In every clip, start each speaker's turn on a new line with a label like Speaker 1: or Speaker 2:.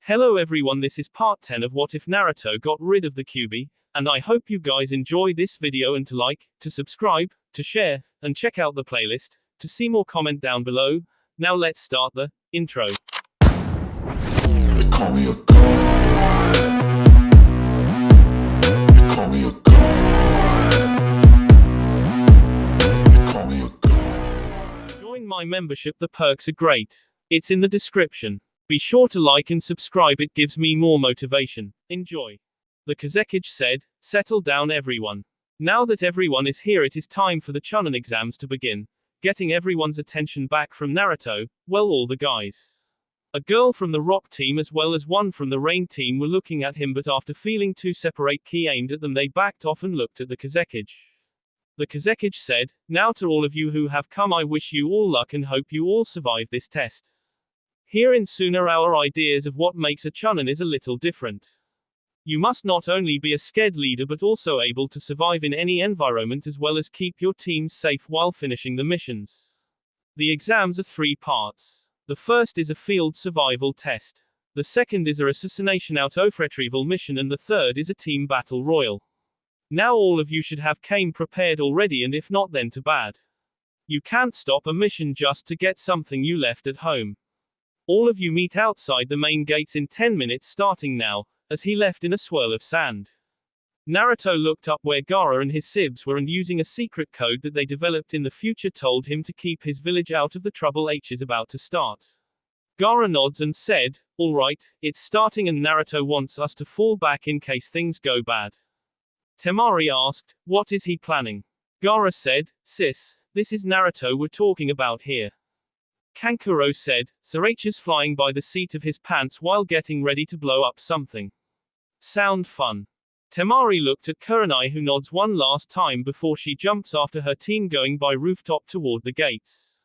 Speaker 1: Hello everyone, this is part 10 of What If Naruto Got Rid of the Kyuubi, and I hope you guys enjoy this video and to like, to subscribe, to share, and check out the playlist, to see more comment down below. Now let's start the intro.
Speaker 2: They call me a god. They call me a god. They call me a god.
Speaker 1: Join my membership, the perks are great. It's in the description. Be sure to like and subscribe, it gives me more motivation. Enjoy. The Kazekage said, "Settle down everyone. Now that everyone is here, it is time for the Chunin exams to begin." Getting everyone's attention back from Naruto, well, all the guys. A girl from the Rock team as well as one from the Rain team were looking at him, but after feeling two separate Ki aimed at them, they backed off and looked at the Kazekage. The Kazekage said, "Now to all of you who have come, I wish you all luck and hope you all survive this test. Herein soon are our ideas of what makes a Chunin is a little different. You must not only be a skilled leader but also able to survive in any environment as well as keep your team safe while finishing the missions. The exams are 3 parts. The first is a field survival test. The second is a assassination out of retrieval mission, and the third is a team battle royal. Now all of you should have came prepared already, and if not, then too bad. You can't stop a mission just to get something you left at home. All of you meet outside the main gates in 10 minutes starting now," as he left in a swirl of sand. Naruto looked up where Gaara and his sibs were, and using a secret code that they developed in the future told him to keep his village out of the trouble H is about to start. Gaara nods and said, "Alright, it's starting and Naruto wants us to fall back in case things go bad." Temari asked, "What is he planning?" Gaara said, "Sis, this is Naruto we're talking about here." Kankuro said, "Sriracha's flying by the seat of his pants while getting ready to blow up something. Sound fun?" Temari looked at Kurenai, who nods one last time before she jumps after her team going by rooftop toward the gates.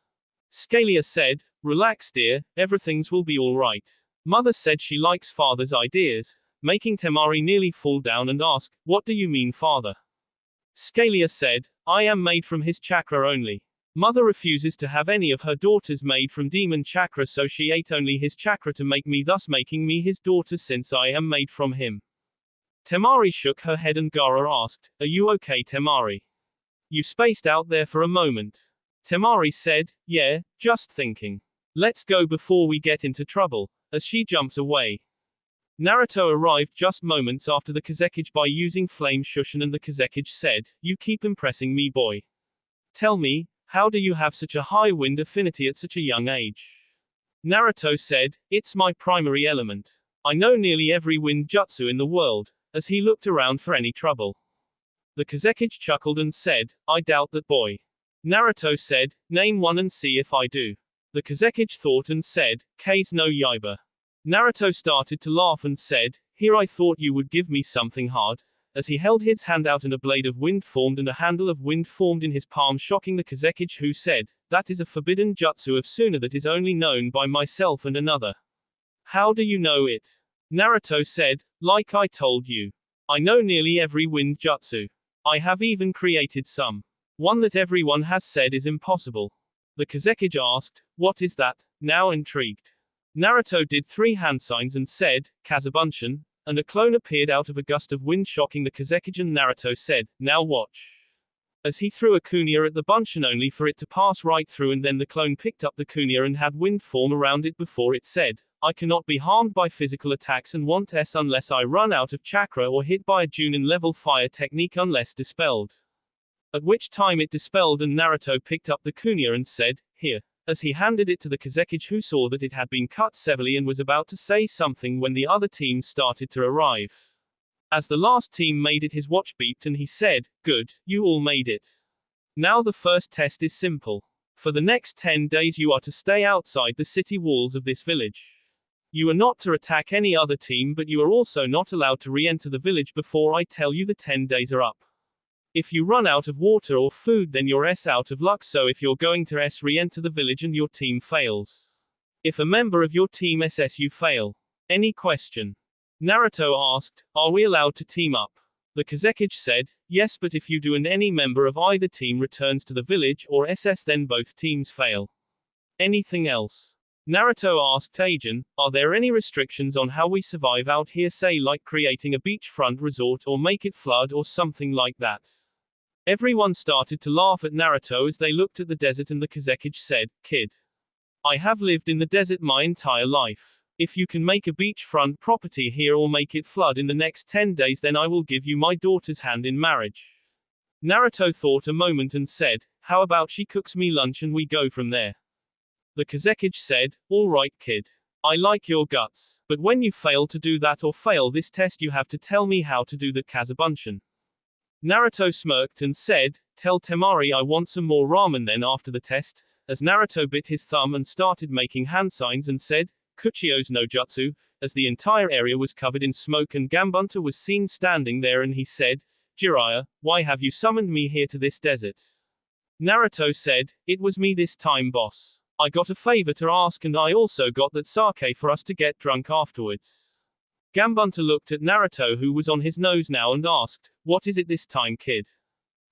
Speaker 1: Scalia said, "Relax dear, everything's will be alright. Mother said she likes father's ideas," making Temari nearly fall down and ask, "What do you mean father?" Scalia said, "I am made from his chakra only. Mother refuses to have any of her daughters made from demon chakra, so she ate only his chakra to make me, thus making me his daughter since I am made from him." Temari shook her head and Gaara asked, "Are you okay, Temari? You spaced out there for a moment." Temari said, "Yeah, just thinking. Let's go before we get into trouble," as she jumps away. Naruto arrived just moments after the Kazekage by using Flame Shushin, and the Kazekage said, "You keep impressing me, boy. Tell me, how do you have such a high wind affinity at such a young age?" Naruto said, "It's my primary element. I know nearly every wind jutsu in the world," as he looked around for any trouble. The Kazekage chuckled and said, "I doubt that, boy." Naruto said, "Name one and see if I do." The Kazekage thought and said, "K's no Yaiba." Naruto started to laugh and said, "Here, I thought you would give me something hard," as he held his hand out and a blade of wind formed and a handle of wind formed in his palm, shocking the Kazekage, who said, "That is a forbidden jutsu of Suna that is only known by myself and another." "How do you know it?" Naruto said, "Like I told you. I know nearly every wind jutsu. I have even created some. One that everyone has said is impossible." The Kazekage asked, "What is that?" now intrigued. Naruto did 3 hand signs and said, "Kazabunshin," and a clone appeared out of a gust of wind, shocking the Kazekage, and Naruto said, "Now watch." As he threw a kunia at the bunshin only for it to pass right through, and then the clone picked up the kunia and had wind form around it before it said, "I cannot be harmed by physical attacks and want S unless I run out of chakra or hit by a Junin level fire technique unless dispelled." At which time it dispelled, and Naruto picked up the kunia and said, "Here," as he handed it to the Kazekage, who saw that it had been cut severely and was about to say something when the other teams started to arrive. As the last team made it, his watch beeped and he said, "Good, you all made it. Now the first test is simple. For the next 10 days you are to stay outside the city walls of this village. You are not to attack any other team, but you are also not allowed to re-enter the village before I tell you the 10 days are up. If you run out of water or food, then you're S out of luck, so if you're going to S, re-enter the village and your team fails. If a member of your team SS, you fail. Any question?" Naruto asked, "Are we allowed to team up?" The Kazekage said, "Yes, but if you do and any member of either team returns to the village or SS, then both teams fail. Anything else?" Naruto asked Ajin, are there any restrictions on how we survive out here, say like creating a beachfront resort or make it flood or something like that? Everyone started to laugh at Naruto as they looked at the desert, and the Kazekage said, kid, I have lived in the desert my entire life. If you can make a beachfront property here or make it flood in the next 10 days, then I will give you my daughter's hand in marriage. Naruto thought a moment and said, how about she cooks me lunch and we go from there? The Kazekage said, all right kid. I like your guts, but when you fail to do that or fail this test you have to tell me how to do that Kazabunshin. Naruto smirked and said, tell Temari I want some more ramen then after the test, as Naruto bit his thumb and started making hand signs and said, Kuchio's no jutsu, as the entire area was covered in smoke and Gambunta was seen standing there and he said, Jiraiya, why have you summoned me here to this desert? Naruto said, it was me this time boss. I got a favor to ask and I also got that sake for us to get drunk afterwards. Gambunta looked at Naruto who was on his nose now and asked, what is it this time kid?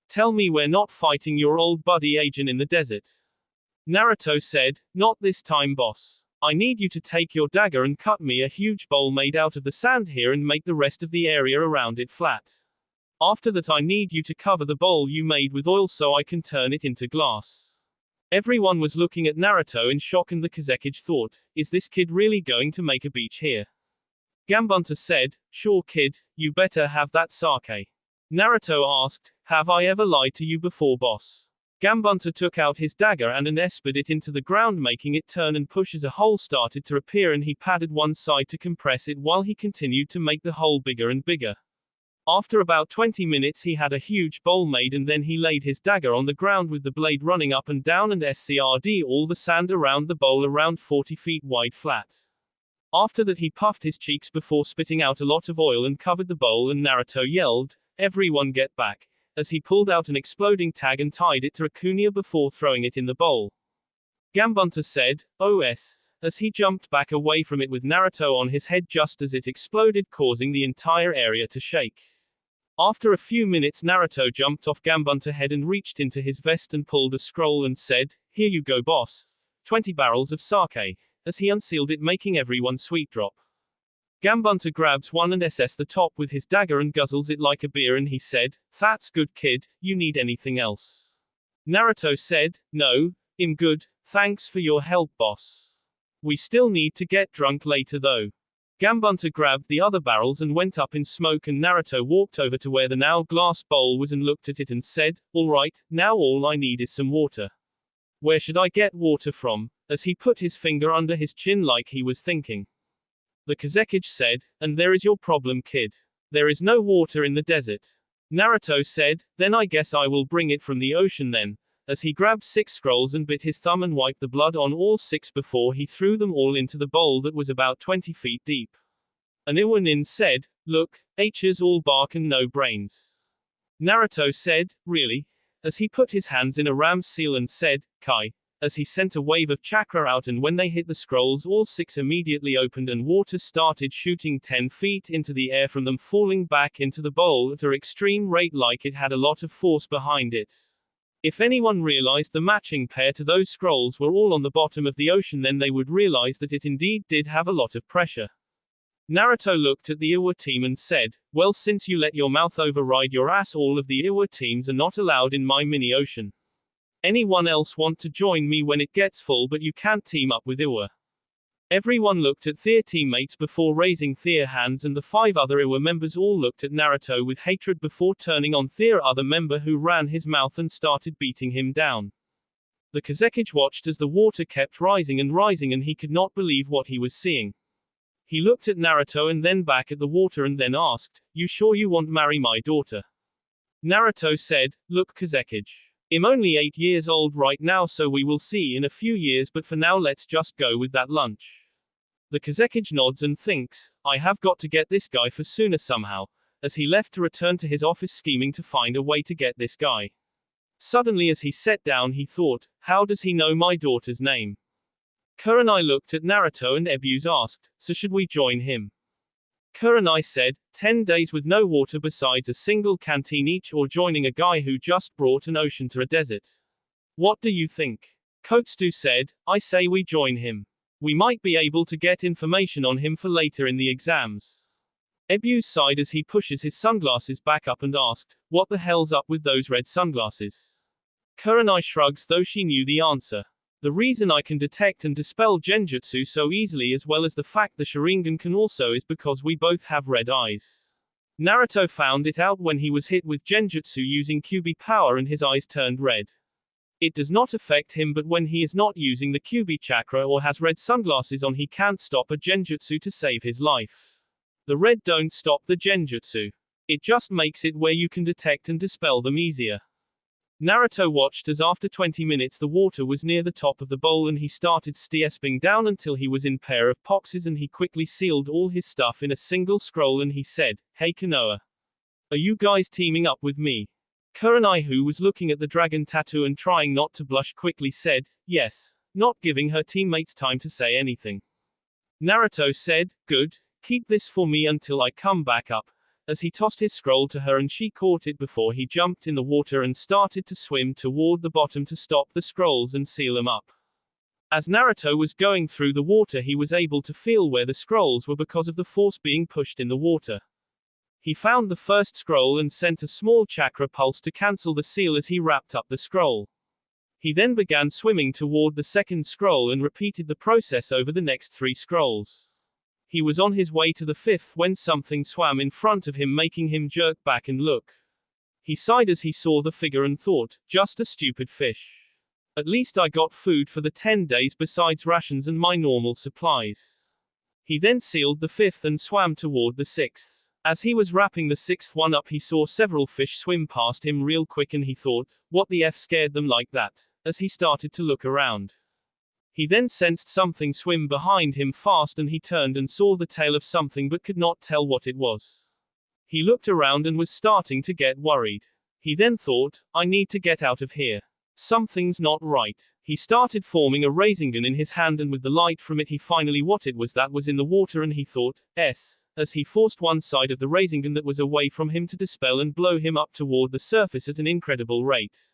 Speaker 1: Tell me we're not fighting your old buddy Ajin in the desert. Naruto said, not this time boss. I need you to take your dagger and cut me a huge bowl made out of the sand here and make the rest of the area around it flat. After that I need you to cover the bowl you made with oil so I can turn it into glass. Everyone was looking at Naruto in shock and the Kazekage thought, is this kid really going to make a beach here? Gambunta said, sure kid, you better have that sake. Naruto asked, have I ever lied to you before boss? Gambunta took out his dagger and espered it into the ground making it turn and push as a hole started to appear and he patted one side to compress it while he continued to make the hole bigger and bigger. After about 20 minutes he had a huge bowl made and then he laid his dagger on the ground with the blade running up and down and scrd all the sand around the bowl around 40 feet wide flat. After that he puffed his cheeks before spitting out a lot of oil and covered the bowl and Naruto yelled, everyone get back, as he pulled out an exploding tag and tied it to a kunia before throwing it in the bowl. Gambunta said, OS, as he jumped back away from it with Naruto on his head just as it exploded causing the entire area to shake. After a few minutes Naruto jumped off Gambunta's head and reached into his vest and pulled a scroll and said, here you go boss. 20 barrels of sake, as he unsealed it making everyone sweet drop. Gambunta grabs one and the top with his dagger and guzzles it like a beer and he said, that's good kid, you need anything else? Naruto said, no, I'm good, thanks for your help boss. We still need to get drunk later though. Gambunta grabbed the other barrels and went up in smoke and Naruto walked over to where the now glass bowl was and looked at it and said, alright, now all I need is some water. Where should I get water from? As he put his finger under his chin like he was thinking. The Kazekage said, and there is your problem kid. There is no water in the desert. Naruto said, then I guess I will bring it from the ocean then. As he grabbed 6 scrolls and bit his thumb and wiped the blood on all 6 before he threw them all into the bowl that was about 20 feet deep. An Iwanin said, look, H's all bark and no brains. Naruto said, really? As he put his hands in a ram's seal and said, Kai. As he sent a wave of chakra out and when they hit the scrolls all 6 immediately opened and water started shooting 10 feet into the air from them falling back into the bowl at an extreme rate like it had a lot of force behind it. If anyone realized the matching pair to those scrolls were all on the bottom of the ocean then they would realize that it indeed did have a lot of pressure. Naruto looked at the Iwa team and said, well since you let your mouth override your ass all of the Iwa teams are not allowed in my mini ocean. Anyone else want to join me when it gets full but you can't team up with Iwa? Everyone looked at their teammates before raising their hands and the 5 other Iwa members all looked at Naruto with hatred before turning on their other member who ran his mouth and started beating him down. The Kazekage watched as the water kept rising and he could not believe what he was seeing. He looked at Naruto and then back at the water and then asked, you sure you want marry my daughter? Naruto said, look Kazekage. I'm only 8 years old right now so we will see in a few years but for now let's just go with that lunch. The Kazekage nods and thinks, I have got to get this guy for sooner somehow, as he left to return to his office scheming to find a way to get this guy. Suddenly as he sat down he thought, how does he know my daughter's name? Kurenai looked at Naruto and Ebuse asked, so should we join him? Kurenai said, 10 days with no water besides a single canteen each or joining a guy who just brought an ocean to a desert. What do you think? Kotsu said, I say we join him. We might be able to get information on him for later in the exams. Ebu sighed as he pushes his sunglasses back up and asked, "What the hell's up with those red sunglasses?" Kurenai shrugs, though she knew the answer. "The reason I can detect and dispel genjutsu so easily, as well as the fact the Sharingan can also, is because we both have red eyes. Naruto found it out when he was hit with genjutsu using Kyuubi power and his eyes turned red. It does not affect him, but when he is not using the Kyuubi chakra or has red sunglasses on, he can't stop a genjutsu to save his life. The red don't stop the genjutsu. It just makes it where you can detect and dispel them easier." Naruto watched as after 20 minutes the water was near the top of the bowl and he started stepping down until he was in pair of boxes, and he quickly sealed all his stuff in a single scroll and he said, "Hey Konoha. Are you guys teaming up with me?" Kurenai, who was looking at the dragon tattoo and trying not to blush, quickly said, "Yes," not giving her teammates time to say anything. Naruto said, "Good, keep this for me until I come back up," as he tossed his scroll to her and she caught it before he jumped in the water and started to swim toward the bottom to stop the scrolls and seal them up. As Naruto was going through the water, he was able to feel where the scrolls were because of the force being pushed in the water. He found the first scroll and sent a small chakra pulse to cancel the seal as he wrapped up the scroll. He then began swimming toward the second scroll and repeated the process over the next 3 scrolls. He was on his way to the 5th when something swam in front of him, making him jerk back and look. He sighed as he saw the figure and thought, "Just a stupid fish. At least I got food for the 10 days besides rations and my normal supplies." He then sealed the 5th and swam toward the 6th. As he was wrapping the 6th one up, he saw several fish swim past him real quick and he thought, "What the F scared them like that?" as he started to look around. He then sensed something swim behind him fast and he turned and saw the tail of something but could not tell what it was. He looked around and was starting to get worried. He then thought, "I need to get out of here. Something's not right." He started forming a Rasengan in his hand and with the light from it he finally what it was that was in the water and he thought, as he forced one side of the Rasengan that was away from him to dispel and blow him up toward the surface at an incredible rate.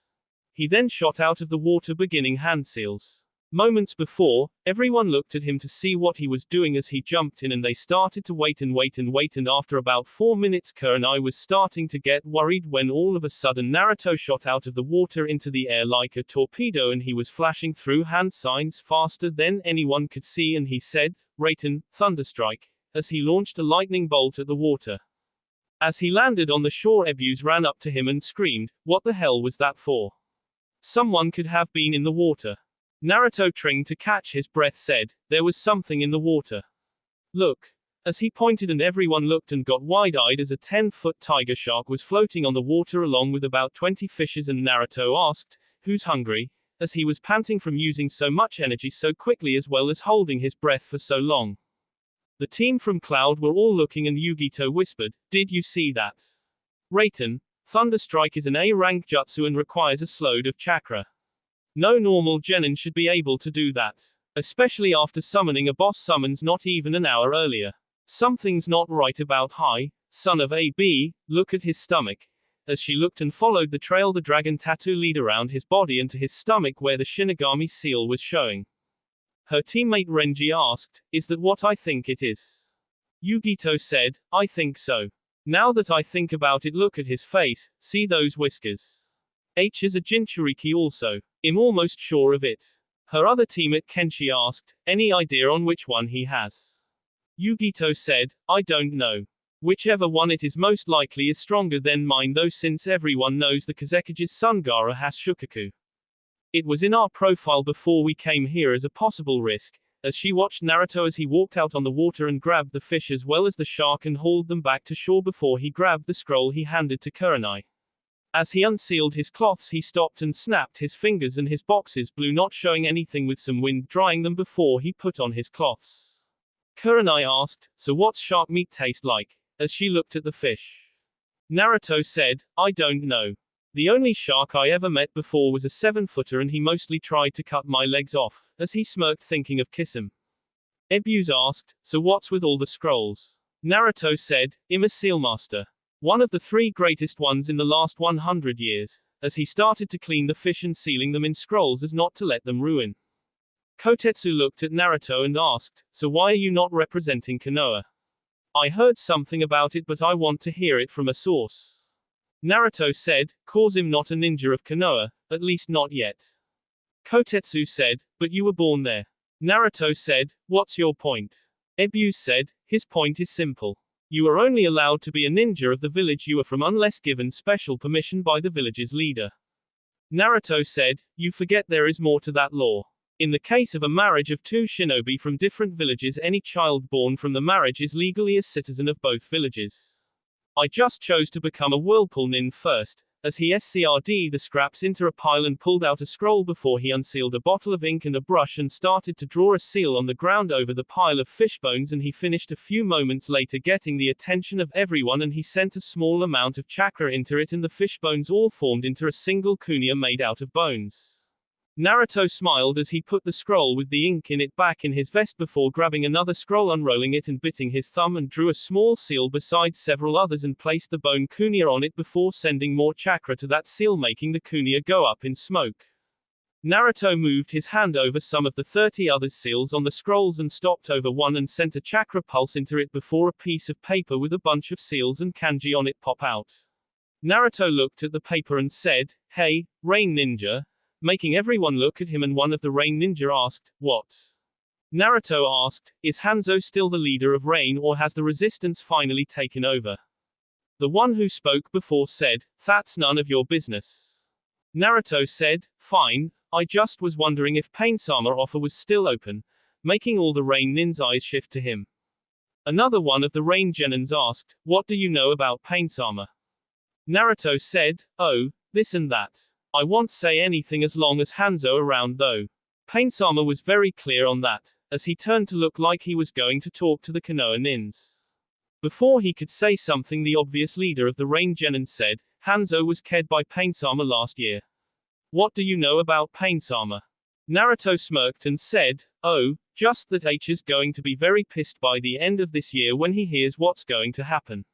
Speaker 1: He then shot out of the water beginning hand seals. Moments before, everyone looked at him to see what he was doing as he jumped in and they started to wait and after about 4 minutes Kurenai was starting to get worried when all of a sudden Naruto shot out of the water into the air like a torpedo and he was flashing through hand signs faster than anyone could see and he said, "Raiten, Thunderstrike," as he launched a lightning bolt at the water. As he landed on the shore, Ebus ran up to him and screamed, "What the hell was that for? Someone could have been in the water." Naruto, trying to catch his breath, said, "There was something in the water. Look." As he pointed and everyone looked and got wide-eyed as a 10-foot tiger shark was floating on the water along with about 20 fishes and Naruto asked, "Who's hungry?" as he was panting from using so much energy so quickly as well as holding his breath for so long. The team from Cloud were all looking and Yugito whispered, "Did you see that? Raiten, Thunderstrike is an A-rank jutsu and requires a load of chakra. No normal genin should be able to do that. Especially after summoning a boss summons not even an hour earlier. Something's not right about Hai, son of AB, look at his stomach." As she looked and followed the trail, the dragon tattoo lead around his body and to his stomach where the Shinigami seal was showing. Her teammate Renji asked, "Is that what I think it is?" Yugito said, "I think so. Now that I think about it, look at his face, see those whiskers. H is a Jinchuriki also. I'm almost sure of it." Her other teammate Kenshi asked, "Any idea on which one he has?" Yugito said, "I don't know. Whichever one it is most likely is stronger than mine though, since everyone knows the Kazekige's Sungara has Shukaku. It was in our profile before we came here as a possible risk," as she watched Naruto as he walked out on the water and grabbed the fish as well as the shark and hauled them back to shore before he grabbed the scroll he handed to Kurenai. As he unsealed his cloths, he stopped and snapped his fingers and his boxes blew, not showing anything with some wind drying them before he put on his cloths. Kurenai asked, "So what's shark meat taste like?" as she looked at the fish. Naruto said, "I don't know. The only shark I ever met before was a 7-footer and he mostly tried to cut my legs off," as he smirked thinking of Kisum. Ebus asked, "So what's with all the scrolls?" Naruto said, "I'm a sealmaster. One of the 3 greatest ones in the last 100 years, as he started to clean the fish and sealing them in scrolls as not to let them ruin. Kotetsu looked at Naruto and asked, so why are you not representing Konoha? I heard something about it but I want to hear it from a source. Naruto said, cause him not a ninja of Konoha, at least not yet. Kotetsu said, but you were born there. Naruto said, what's your point? Ebu said, his point is simple. You are only allowed to be a ninja of the village you are from unless given special permission by the village's leader. Naruto said, you forget there is more to that law. In the case of a marriage of two shinobi from different villages, any child born from the marriage is legally a citizen of both villages. I just chose to become a whirlpool nin first, as he scr'd the scraps into a pile and pulled out a scroll before he unsealed a bottle of ink and a brush and started to draw a seal on the ground over the pile of fish bones, and he finished a few moments later getting the attention of everyone and he sent a small amount of chakra into it and the fish bones all formed into a single kunia made out of bones. Naruto smiled as he put the scroll with the ink in it back in his vest before grabbing another scroll, unrolling it and biting his thumb, and drew a small seal beside several others and placed the bone kunia on it before sending more chakra to that seal, making the kunia go up in smoke. Naruto moved his hand over some of the 30 other seals on the scrolls and stopped over one and sent a chakra pulse into it before a piece of paper with a bunch of seals and kanji on it pop out. Naruto looked at the paper and said, hey, Rain Ninja, making everyone look at him, and one of the Rain Ninja asked, what? Naruto asked, is Hanzo still the leader of Rain or has the resistance finally taken over? The one who spoke before said, that's none of your business. Naruto said, fine, I just was wondering if Pain-sama offer was still open, making all the Rain Nin's eyes shift to him. Another one of the Rain Genins asked, what do you know about Pain-sama? Naruto said, oh, this and that. I won't say anything as long as Hanzo around though. Pain-sama was very clear on that, as he turned to look like he was going to talk to the Konoha nins. Before he could say something, the obvious leader of the Rain Genin said, Hanzo was killed by Pain-sama last year. What do you know about Pain-sama? Naruto smirked and said, oh, just that H is going to be very pissed by the end of this year when he hears what's going to happen.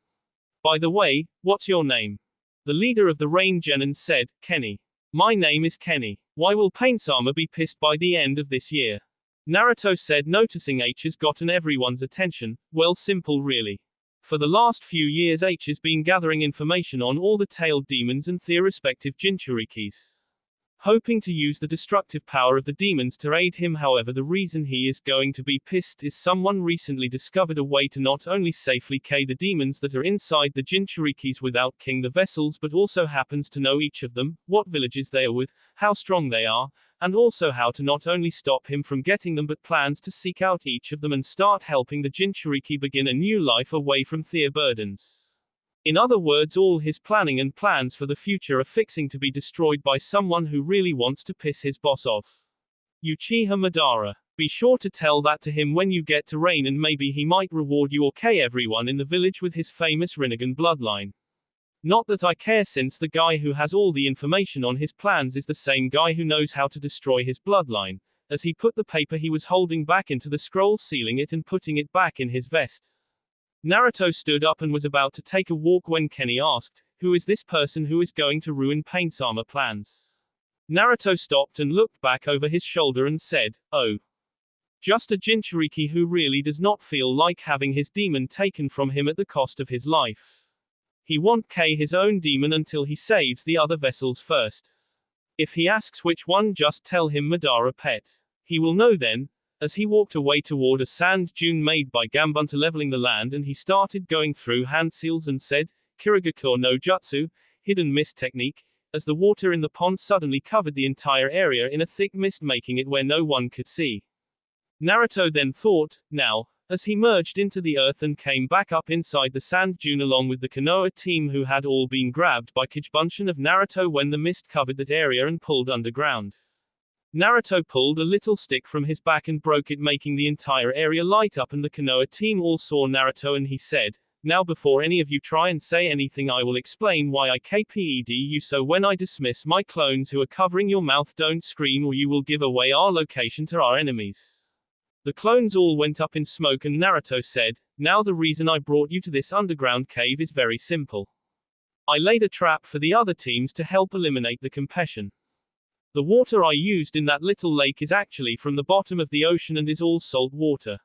Speaker 1: By the way, what's your name? The leader of the Rain Genin said, Kenny. My name is Kenny. Why will Pain-sama be pissed by the end of this year? Naruto said, noticing H has gotten everyone's attention. Well, simple really. For the last few years H has been gathering information on all the tailed demons and their respective jinchurikis, hoping to use the destructive power of the demons to aid him. However, the reason he is going to be pissed is someone recently discovered a way to not only safely kill the demons that are inside the jinchurikis without killing the vessels, but also happens to know each of them, what villages they are with, how strong they are, and also how to not only stop him from getting them but plans to seek out each of them and start helping the jinchuriki begin a new life away from their burdens. In other words, all his planning and plans for the future are fixing to be destroyed by someone who really wants to piss his boss off. Uchiha Madara. Be sure to tell that to him when you get to Rain, and maybe he might reward you or everyone in the village with his famous Rinnegan bloodline. Not that I care, since the guy who has all the information on his plans is the same guy who knows how to destroy his bloodline, as he put the paper he was holding back into the scroll, sealing it and putting it back in his vest. Naruto stood up and was about to take a walk when Kenny asked, who is this person who is going to ruin Pain-sama plans? Naruto stopped and looked back over his shoulder and said, oh. Just a jinchuriki who really does not feel like having his demon taken from him at the cost of his life. He won't kill his own demon until he saves the other vessels first. If he asks which one, just tell him Madara pet. He will know then. As he walked away toward a sand dune made by Gambunta leveling the land, and he started going through hand seals and said, Kirigakure no Jutsu, hidden mist technique, as the water in the pond suddenly covered the entire area in a thick mist, making it where no one could see. Naruto then thought, now, as he merged into the earth and came back up inside the sand dune along with the Konoha team who had all been grabbed by Kijbunshin of Naruto when the mist covered that area and pulled underground. Naruto pulled a little stick from his back and broke it, making the entire area light up, and the Konoha team all saw Naruto, and he said, now before any of you try and say anything, I will explain why I kped you, so when I dismiss my clones who are covering your mouth, don't scream or you will give away our location to our enemies. The clones all went up in smoke, and Naruto said, now the reason I brought you to this underground cave is very simple. I laid a trap for the other teams to help eliminate the competition. The water I used in that little lake is actually from the bottom of the ocean and is all salt water.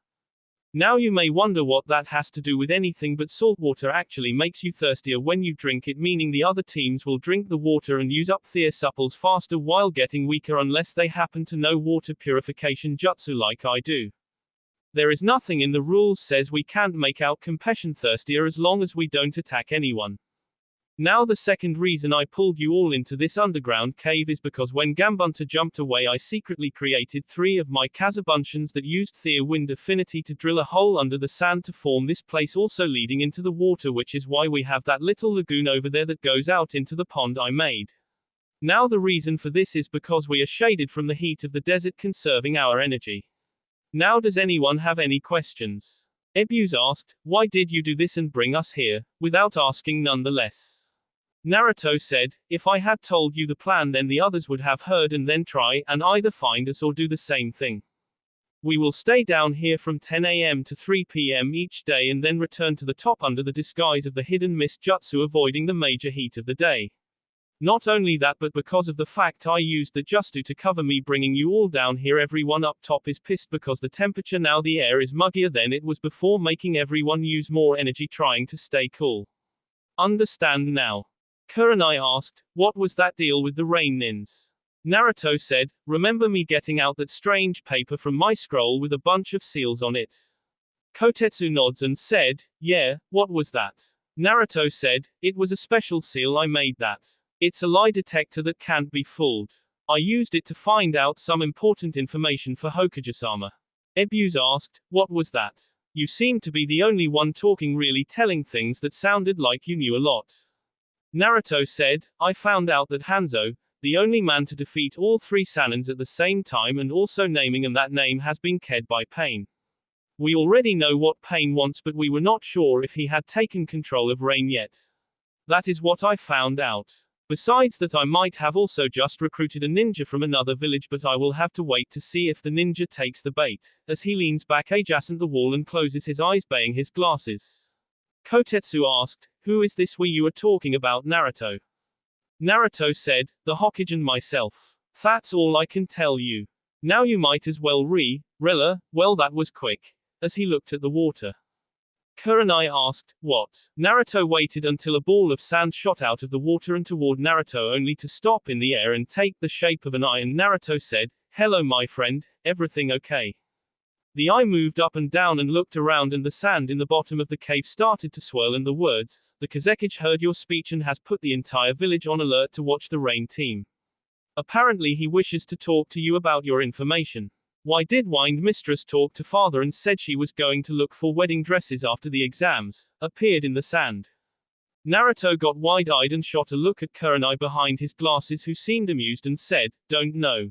Speaker 1: Now you may wonder what that has to do with anything, but salt water actually makes you thirstier when you drink it, meaning the other teams will drink the water and use up their supples faster while getting weaker unless they happen to know water purification jutsu like I do. There is nothing in the rules says we can't make our compassion thirstier as long as we don't attack anyone. Now the second reason I pulled you all into this underground cave is because when Gambunta jumped away I secretly created 3 of my Kazabunshians that used their wind affinity to drill a hole under the sand to form this place also leading into the water, which is why we have that little lagoon over there that goes out into the pond I made. Now the reason for this is because we are shaded from the heat of the desert, conserving our energy. Now does anyone have any questions? Ebuse asked, why did you do this and bring us here, without asking nonetheless? Naruto said, if I had told you the plan then the others would have heard and then try and either find us or do the same thing. We will stay down here from 10 a.m. to 3 p.m. each day and then return to the top under the disguise of the hidden mist jutsu, avoiding the major heat of the day. Not only that, but because of the fact I used the jutsu to cover me bringing you all down here, everyone up top is pissed because the temperature now the air is muggier than it was before, making everyone use more energy trying to stay cool. Understand now? Kurenai asked, what was that deal with the rain nins? Naruto said, remember me getting out that strange paper from my scroll with a bunch of seals on it? Kotetsu nods and said, yeah, what was that? Naruto said, it was a special seal I made that. It's a lie detector that can't be fooled. I used it to find out some important information for Hokage-sama. Ebuse asked, what was that? You seemed to be the only one talking, really telling things that sounded like you knew a lot. Naruto said, I found out that Hanzo, the only man to defeat all 3 Sanins at the same time and also naming him that name, has been ked by Pain. We already know what Pain wants, but we were not sure if he had taken control of Rain yet. That is what I found out. Besides that, I might have also just recruited a ninja from another village, but I will have to wait to see if the ninja takes the bait, as he leans back adjacent the wall and closes his eyes, baying his glasses. Kotetsu asked, who is this we you are talking about, Naruto? Naruto said, the Hokage and myself. That's all I can tell you. Now you might as well Rilla, well that was quick. As he looked at the water. Kurenai asked, what? Naruto waited until a ball of sand shot out of the water and toward Naruto, only to stop in the air and take the shape of an eye, and Naruto said, hello my friend, everything okay? The eye moved up and down and looked around, and the sand in the bottom of the cave started to swirl, and the words, the Kazekage heard your speech and has put the entire village on alert to watch the rain team. Apparently he wishes to talk to you about your information. Why did Wind Mistress talk to father and said she was going to look for wedding dresses after the exams, appeared in the sand. Naruto got wide-eyed and shot a look at Kurenai behind his glasses, who seemed amused and said, don't know.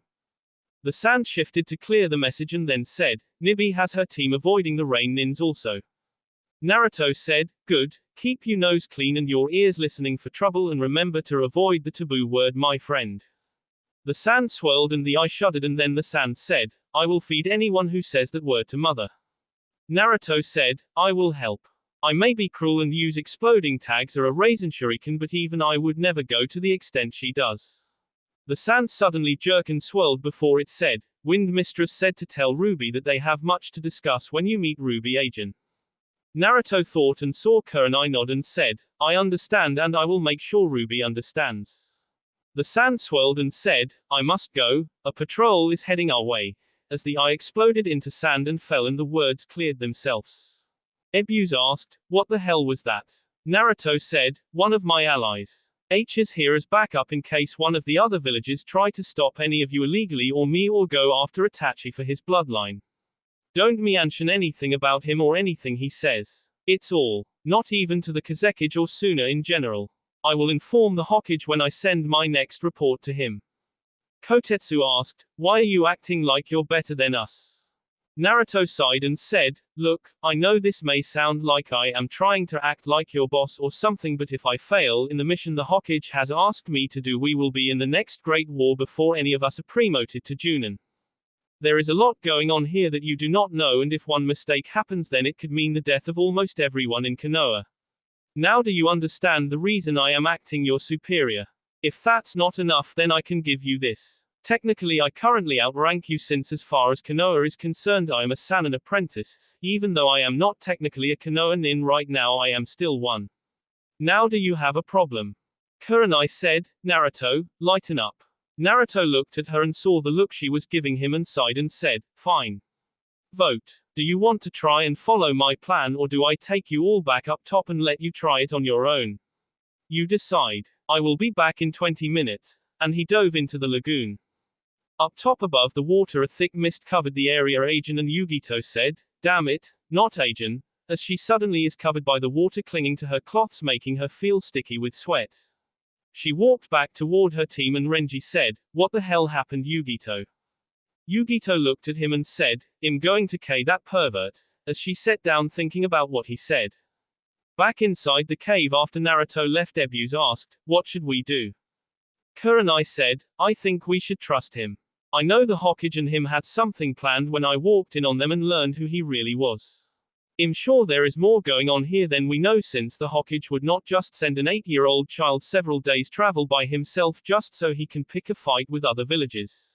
Speaker 1: The sand shifted to clear the message and then said, Nibi has her team avoiding the rain nins also. Naruto said, good, keep your nose clean and your ears listening for trouble, and remember to avoid the taboo word my friend. The sand swirled and the eye shuddered, and then the sand said, I will feed anyone who says that word to mother. Naruto said, I will help. I may be cruel and use exploding tags or a raisin shuriken, but even I would never go to the extent she does. The sand suddenly jerked and swirled before it said, Wind Mistress said to tell Ruby that they have much to discuss when you meet Ruby Agin. Naruto thought and saw Kurenai nod and said, I understand and I will make sure Ruby understands. The sand swirled and said, I must go, a patrol is heading our way. As the eye exploded into sand and fell and the words cleared themselves. Ebuse asked, what the hell was that? Naruto said, one of my allies. H is here as backup in case one of the other villages try to stop any of you illegally or me or go after Itachi for his bloodline. Don't mention anything about him or anything he says. It's all. Not even to the Kazekage or Suna in general. I will inform the Hokage when I send my next report to him. Kotetsu asked, why are you acting like you're better than us? Naruto sighed and said, look, I know this may sound like I am trying to act like your boss or something, but if I fail in the mission the Hokage has asked me to do, we will be in the next Great War before any of us are promoted to Junin. There is a lot going on here that you do not know, and if one mistake happens then it could mean the death of almost everyone in Konoha. Now do you understand the reason I am acting your superior? If that's not enough then I can give you this. Technically I currently outrank you since as far as Konoha is concerned I am a Sannin apprentice, even though I am not technically a Konoha nin right now I am still one. Now do you have a problem? Kurenai said, Naruto, lighten up. Naruto looked at her and saw the look she was giving him and sighed and said, fine. Vote. Do you want to try and follow my plan or do I take you all back up top and let you try it on your own? You decide. I will be back in 20 minutes. And he dove into the lagoon. Up top above the water a thick mist covered the area. Ajin and Yugito said, damn it, not Ajin, as she suddenly is covered by the water clinging to her cloths making her feel sticky with sweat. She walked back toward her team and Renji said, what the hell happened Yugito? Yugito looked at him and said, I'm going to K that pervert, as she sat down thinking about what he said. Back inside the cave after Naruto left Ebus asked, what should we do? Kurenai said, I think we should trust him. I know the Hokage and him had something planned when I walked in on them and learned who he really was. I'm sure there is more going on here than we know since the Hokage would not just send an 8-year-old child several days travel by himself just so he can pick a fight with other villages.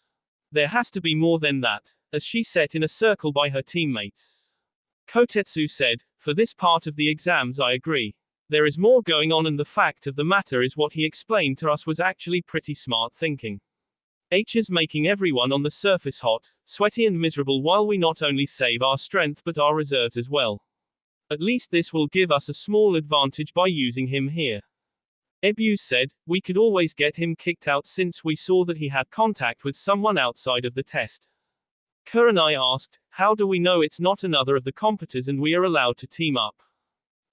Speaker 1: There has to be more than that, as she sat in a circle by her teammates. Kotetsu said, for this part of the exams I agree. There is more going on and the fact of the matter is what he explained to us was actually pretty smart thinking. H is making everyone on the surface hot, sweaty and miserable while we not only save our strength but our reserves as well. At least this will give us a small advantage by using him here. Ebus said, we could always get him kicked out since we saw that he had contact with someone outside of the test. Kurenai asked, how do we know it's not another of the competitors and we are allowed to team up?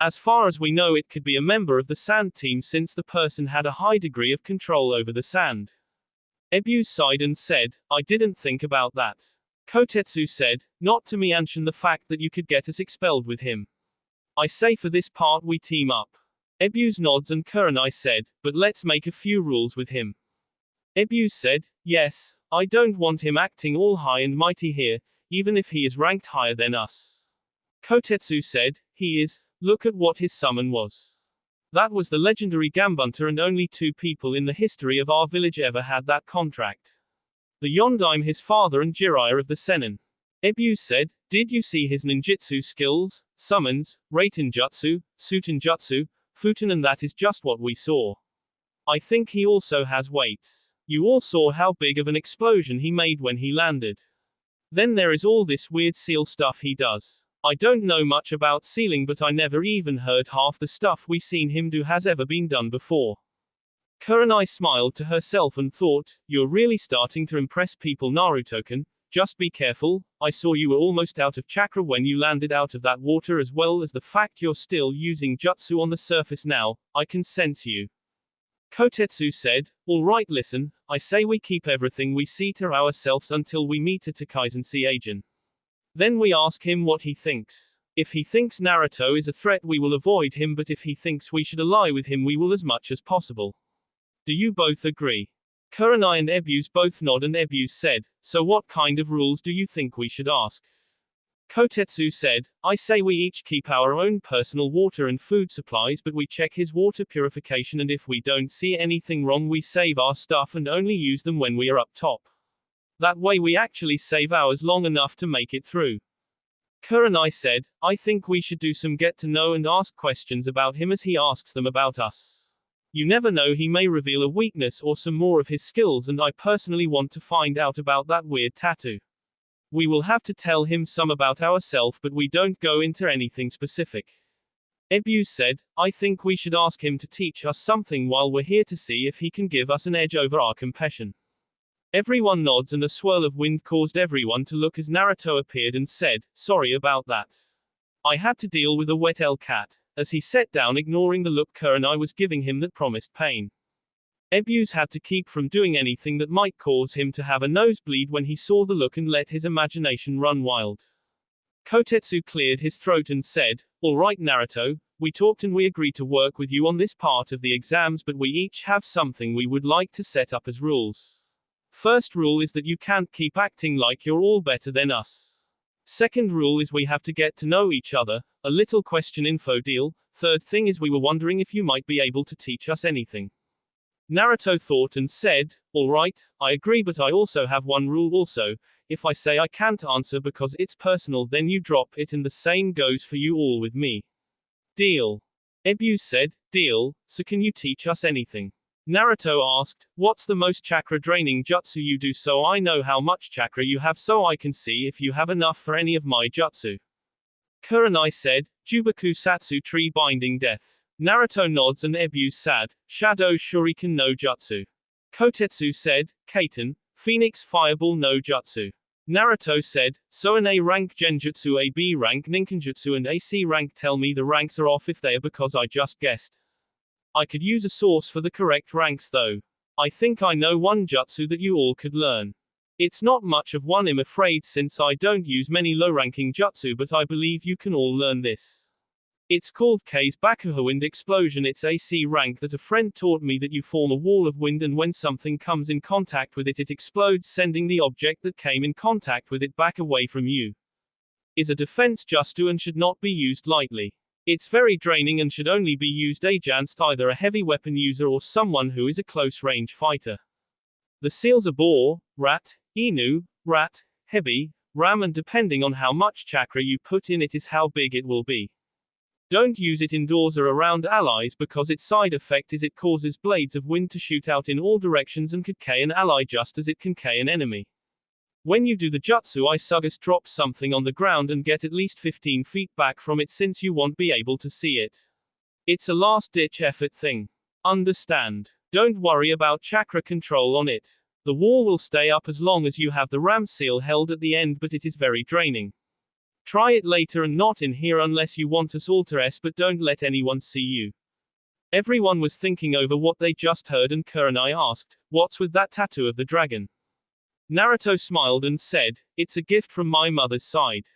Speaker 1: As far as we know it could be a member of the sand team since the person had a high degree of control over the sand. Ebus sighed and said, I didn't think about that. Kotetsu said, not to mention the fact that you could get us expelled with him. I say for this part we team up. Ebus nods and Kurenai said, but let's make a few rules with him. Ebus said, yes, I don't want him acting all high and mighty here, even if he is ranked higher than us. Kotetsu said, he is, look at what his summon was. That was the legendary Gambunter and only 2 people in the history of our village ever had that contract. The Yondaime his father and Jiraiya of the Sennin. Ebus said, did you see his ninjutsu skills, summons, Raitenjutsu, Sutenjutsu, Futen and that is just what we saw. I think he also has weights. You all saw how big of an explosion he made when he landed. Then there is all this weird seal stuff he does. I don't know much about sealing but I never even heard half the stuff we seen him do has ever been done before. Kurenai smiled to herself and thought, you're really starting to impress people Naruto-kun, just be careful, I saw you were almost out of chakra when you landed out of that water as well as the fact you're still using jutsu on the surface now, I can sense you. Kotetsu said, alright listen, I say we keep everything we see to ourselves until we meet Takaizen Ajin. Then we ask him what he thinks. If he thinks Naruto is a threat we will avoid him but if he thinks we should ally with him we will as much as possible. Do you both agree? Kurenai and Ebus both nod and Ebus said, so what kind of rules do you think we should ask? Kotetsu said, I say we each keep our own personal water and food supplies but we check his water purification and if we don't see anything wrong we save our stuff and only use them when we are up top. That way we actually save ours long enough to make it through. Kurenai said, I think we should do some get to know and ask questions about him as he asks them about us. You never know he may reveal a weakness or some more of his skills and I personally want to find out about that weird tattoo. We will have to tell him some about ourselves but we don't go into anything specific. Ebus said, I think we should ask him to teach us something while we're here to see if he can give us an edge over our competition. Everyone nods and a swirl of wind caused everyone to look as Naruto appeared and said, sorry about that. I had to deal with a wet cat, as he sat down ignoring the look Kurenai was giving him that promised pain. Ebus had to keep from doing anything that might cause him to have a nosebleed when he saw the look and let his imagination run wild. Kotetsu cleared his throat and said, alright Naruto, we talked and we agreed to work with you on this part of the exams but we each have something we would like to set up as rules. First rule is that you can't keep acting like you're all better than us. Second rule is we have to get to know each other, a little question info deal. Third thing is we were wondering if you might be able to teach us anything. Naruto thought and said, alright, I agree, but I also have one rule also. If I say I can't answer because it's personal, then you drop it, and the same goes for you all with me. Deal. Ebu said, deal, so can you teach us anything? Naruto asked, what's the most chakra draining jutsu you do, so I know how much chakra you have, so I can see if you have enough for any of my jutsu. Kurenai said, Jubaku Satsu Tree Binding Death. Naruto nods and Ebu said, Shadow Shuriken no Jutsu. Kotetsu said, Kaiten, Phoenix Fireball no Jutsu. Naruto said, so an A rank Genjutsu, a B rank Ninkenjutsu, and a C rank. Tell me the ranks are off if they are, because I just guessed. I could use a source for the correct ranks though. I think I know one jutsu that you all could learn. It's not much of one, I'm afraid, since I don't use many low-ranking jutsu, but I believe you can all learn this. It's called K's Bakuha Wind Explosion. It's a C rank that a friend taught me, that you form a wall of wind, and when something comes in contact with it, it explodes, sending the object that came in contact with it back away from you. Is a defense jutsu and should not be used lightly. It's very draining and should only be used against either a heavy weapon user or someone who is a close-range fighter. The seals are boar, rat, inu, rat, hebi, ram, and depending on how much chakra you put in it is how big it will be. Don't use it indoors or around allies, because its side effect is it causes blades of wind to shoot out in all directions and could K an ally just as it can K an enemy. When you do the jutsu, I suggest drop something on the ground and get at least 15 feet back from it, since you won't be able to see it. It's a last-ditch effort thing. Understand? Don't worry about chakra control on it. The wall will stay up as long as you have the ram seal held at the end, but it is very draining. Try it later and not in here unless you want us all to S, but don't let anyone see you. Everyone was thinking over what they just heard, and Kurenai asked, what's with that tattoo of the dragon? Naruto smiled and said, it's a gift from my mother's side.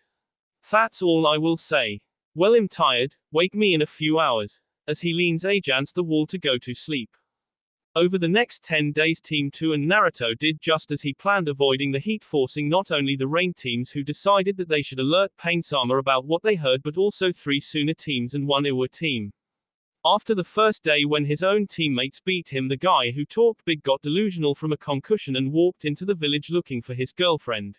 Speaker 1: That's all I will say. Well, I'm tired, wake me in a few hours. As he leans against the wall to go to sleep. Over the next 10 days, Team 2 and Naruto did just as he planned, avoiding the heat, forcing not only the rain teams, who decided that they should alert Pain-sama about what they heard, but also 3 Suna teams and 1 Iwa team. After the first day, when his own teammates beat him, the guy who talked big got delusional from a concussion and walked into the village looking for his girlfriend.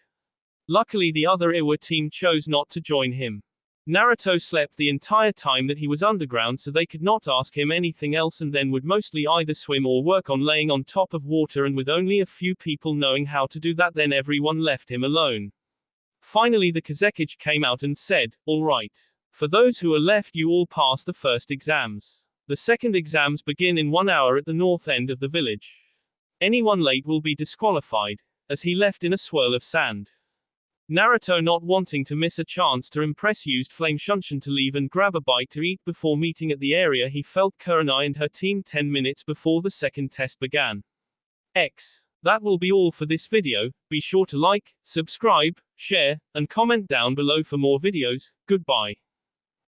Speaker 1: Luckily, the other Iwa team chose not to join him. Naruto slept the entire time that he was underground, so they could not ask him anything else, and then would mostly either swim or work on laying on top of water, and with only a few people knowing how to do that, then everyone left him alone. Finally, the Kazekage came out and said, alright. For those who are left, you all passed the first exams. The second exams begin in 1 hour at the north end of the village. Anyone late will be disqualified. As he left in a swirl of sand. Naruto, not wanting to miss a chance to impress, used Flame Shunshin to leave and grab a bite to eat before meeting at the area he felt Kurenai and her team 10 minutes before the second test began. That will be all for this video. Be sure to like, subscribe, share, and comment down below for more videos. Goodbye.